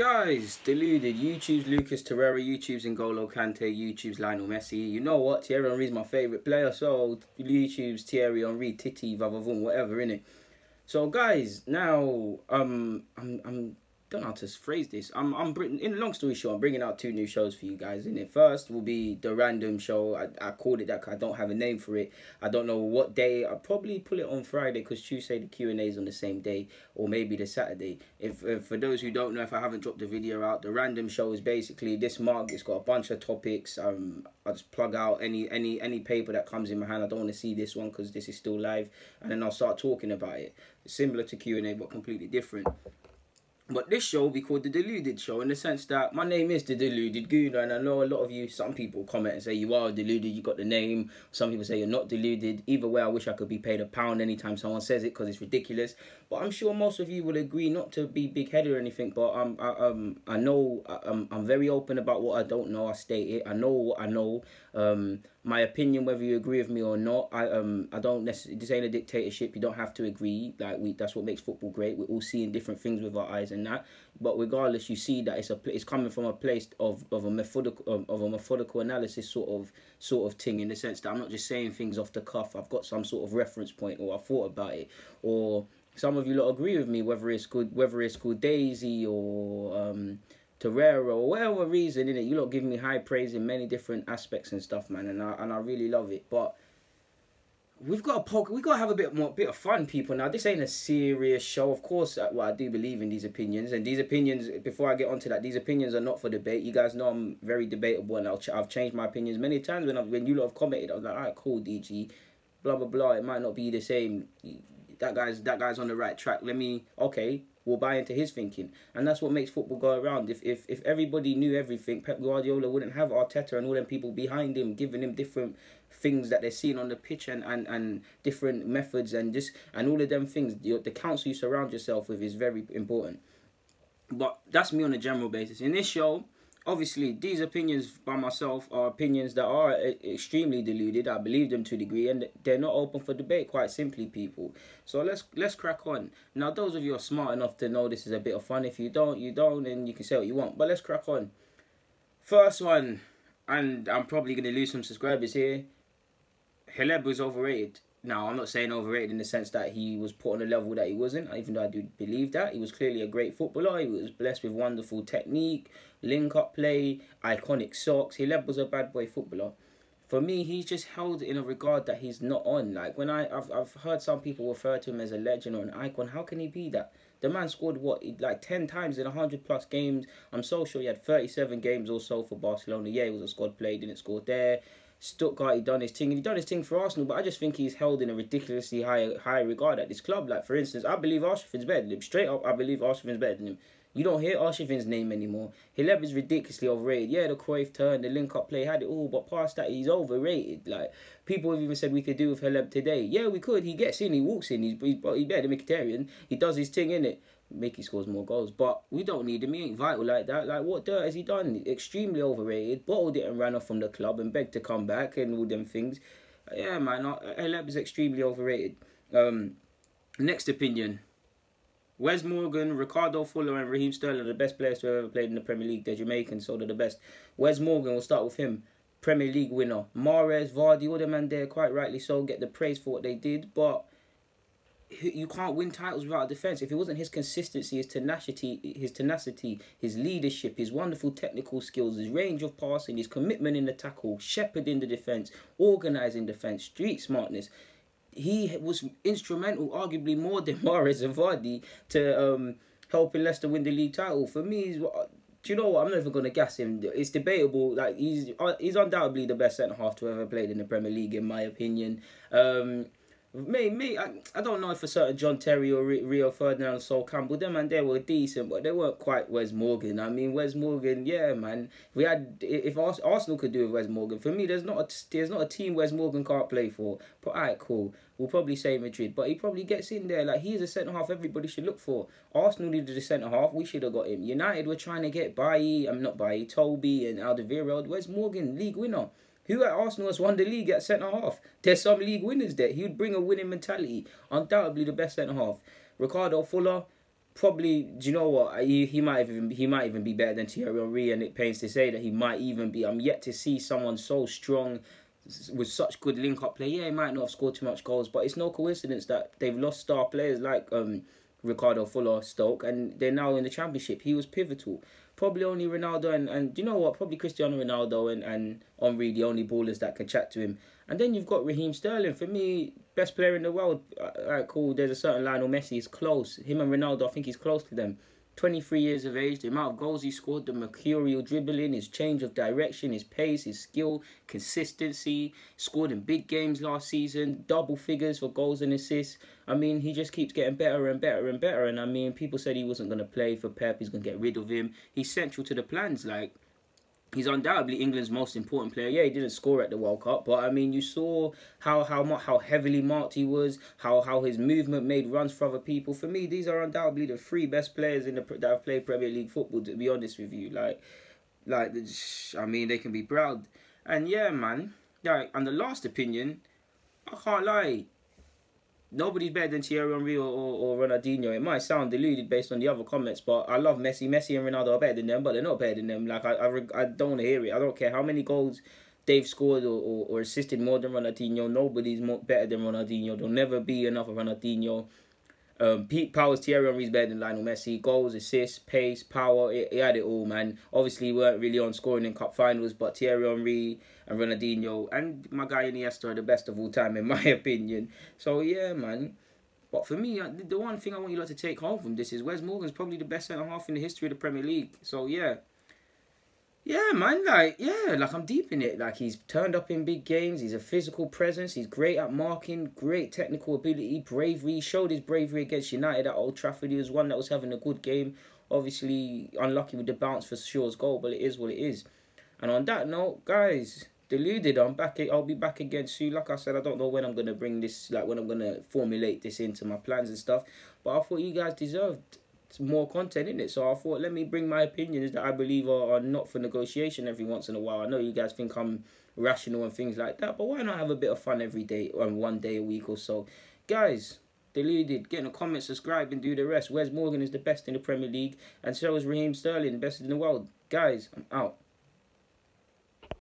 Guys, Deluded, YouTube's Lucas Torreira, YouTube's N'Golo Kante, YouTube's Lionel Messi. You know what? Thierry Henry's my favourite player, so YouTube's Thierry Henry, Titi, Vavavoom, whatever, innit? So guys, now I'm don't know how to phrase this. In long story short, I'm bringing out 2 new shows for you guys. In it, first will be the random show. I called it that 'cause I don't have a name for it. I don't know what day. I'll probably pull it on Friday because Tuesday the Q&A is on the same day, or maybe the Saturday. If for those who don't know, if I haven't dropped the video out, the random show is basically this mug. It's got a bunch of topics. I just plug out any paper that comes in my hand. I don't want to see this one because this is still live, and then I'll start talking about it. It's similar to Q&A but completely different. But this show will be called The Deluded Show in the sense that my name is The Deluded Gooner, and I know a lot of you, some people comment and say you are deluded, you got the name. Some people say you're not deluded. Either way, I wish I could be paid £1 anytime someone says it because it's ridiculous. But I'm sure most of you would agree, not to be big-headed or anything, but I know I'm very open about what I don't know. I state it. I know what I know. My opinion, whether you agree with me or not, I don't necessarily. This ain't a dictatorship. You don't have to agree. That's what makes football great. We're all seeing different things with our eyes and that. But regardless, you see that it's coming from a place of a methodical analysis sort of thing, in the sense that I'm not just saying things off the cuff. I've got some sort of reference point, or I thought about it, or some of you lot agree with me, whether it's called Daisy or Torreira or whatever reason, innit? You lot give me high praise in many different aspects and stuff, man, and I really love it. But we've got to have a bit of fun, people. Now, this ain't a serious show, of course. Well, I do believe in these opinions, and these opinions, before I get onto that, these opinions are not for debate. You guys know I'm very debatable, and I've changed my opinions many times when you lot have commented. I was like, alright, cool, DG, blah blah blah. It might not be the same. That guy's on the right track. Okay, we'll buy into his thinking, and that's what makes football go around. If everybody knew everything, Pep Guardiola wouldn't have Arteta and all them people behind him giving him different things that they're seeing on the pitch and different methods and all of them things. The council you surround yourself with is very important. But that's me on a general basis. In this show, obviously, these opinions by myself are opinions that are extremely deluded. I believe them to a degree, and they're not open for debate, quite simply, people. So let's crack on. Now, those of you are smart enough to know this is a bit of fun. If you don't, you don't, and you can say what you want. But let's crack on. First one, and I'm probably going to lose some subscribers here. Haleb was overrated. Now, I'm not saying overrated in the sense that he was put on a level that he wasn't, even though I do believe that. He was clearly a great footballer. He was blessed with wonderful technique, link-up play, iconic socks. Haleb was a bad boy footballer. For me, he's just held in a regard that he's not on. Like, when I've heard some people refer to him as a legend or an icon, how can he be that? The man scored, what, like 10 times in 100+ games. I'm so sure he had 37 games or so for Barcelona. Yeah, he was a squad player, didn't score there. Stuttgart, he done his thing, and he done his thing for Arsenal, but I just think he's held in a ridiculously high regard at this club. Like, for instance, I believe Arshavin's better than him. Straight up, I believe Arshavin's better than him. You don't hear Arshavin's name anymore. Haleb is ridiculously overrated. Yeah, the Cruyff turn, the link-up play, had it all, but past that, he's overrated. Like, people have even said we could do with Haleb today. Yeah, we could. He gets in, he walks in, he's better than Mkhitaryan. He does his thing, innit? Mickey scores more goals, but we don't need him. He ain't vital like that. Like, what dirt has he done? Extremely overrated. Bottled it and ran off from the club and begged to come back and all them things. Yeah, man, Haleb is extremely overrated. Next opinion. Wes Morgan, Ricardo Fuller and Raheem Sterling are the best players to have ever played in the Premier League. They're Jamaicans, so they're the best. Wes Morgan, we'll start with him. Premier League winner. Mahrez, Vardy, all them man there, quite rightly so, get the praise for what they did, but you can't win titles without a defence. If it wasn't his consistency, his tenacity, his leadership, his wonderful technical skills, his range of passing, his commitment in the tackle, shepherding the defence, organising defence, street smartness, he was instrumental, arguably more than Mahrez and Vardy, to helping Leicester win the league title. For me, do you know what? I'm not even going to gas him. It's debatable. Like, he's undoubtedly the best centre-half to ever played in the Premier League, in my opinion. I don't know if a certain John Terry or Rio Ferdinand or Sol Campbell, them man there were decent, but they weren't quite Wes Morgan. I mean, Wes Morgan, yeah, man. If Arsenal could do with Wes Morgan, for me, there's not a team Wes Morgan can't play for. But alright, cool. We'll probably say Madrid, but he probably gets in there. Like, he's a centre half everybody should look for. Arsenal needed a centre half. We should have got him. United were trying to get Toby and Alderweireld. Wes Morgan, league winner. Who at Arsenal has won the league at centre-half? There's some league winners there. He would bring a winning mentality. Undoubtedly the best centre-half. Ricardo Fuller, Probably, do you know what? He might even be better than Thierry Henry, and it pains to say that he might even be. I'm yet to see someone so strong with such good link-up play. Yeah, he might not have scored too much goals, but it's no coincidence that they've lost star players like Ricardo Fuller, Stoke, and they're now in the Championship. He was pivotal. Probably only Ronaldo and do you know what? Probably Cristiano Ronaldo and Henry, the only ballers that can chat to him. And then you've got Raheem Sterling. For me, best player in the world. Alright, cool. There's a certain Lionel Messi. He's close. Him and Ronaldo, I think he's close to them. 23 years of age, the amount of goals he scored, the mercurial dribbling, his change of direction, his pace, his skill, consistency. Scored in big games last season, double figures for goals and assists. I mean, he just keeps getting better and better and better. And I mean, people said he wasn't going to play for Pep, he's going to get rid of him. He's central to the plans, like. He's undoubtedly England's most important player. Yeah, he didn't score at the World Cup, but I mean, you saw how heavily marked he was, how his movement made runs for other people. For me, these are undoubtedly the three best players that have played Premier League football. To be honest with you, I mean, they can be proud. And yeah, man, and the last opinion, I can't lie. Nobody's better than Thierry Henry or Ronaldinho. It might sound deluded based on the other comments, but I love Messi. Messi and Ronaldo are better than them, but they're not better than them. Like, I don't want to hear it. I don't care how many goals they've scored or assisted more than Ronaldinho. Nobody's better than Ronaldinho. There'll never be enough of Ronaldinho. Peak powers, Thierry Henry's better than Lionel Messi. Goals, assists, pace, power, he had it all, man. Obviously, he weren't really on scoring in cup finals, but Thierry Henry and Ronaldinho and my guy Iniesta are the best of all time, in my opinion. So, yeah, man. But for me, the one thing I want you lot to take home from this is Wes Morgan's probably the best centre-half in the history of the Premier League. So, yeah. Yeah, man, I'm deep in it. Like, he's turned up in big games. He's a physical presence. He's great at marking, great technical ability, bravery. He showed his bravery against United at Old Trafford. He was one that was having a good game. Obviously, unlucky with the bounce for Shaw's goal, but it is what it is. And on that note, guys, Deluded, I'm back. I'll be back again soon. Like I said, I don't know when I'm going to bring this, when I'm going to formulate this into my plans and stuff. But I thought you guys deserved more content in it, so I thought let me bring my opinions that I believe are not for negotiation every once in a while. I know you guys think I'm rational and things like that, but why not have a bit of fun every day or one day a week or so? Guys, Deluded, get in a comment, subscribe and do the rest. Wes Morgan is the best in the Premier League and so is Raheem Sterling, the best in the world. Guys, I'm out.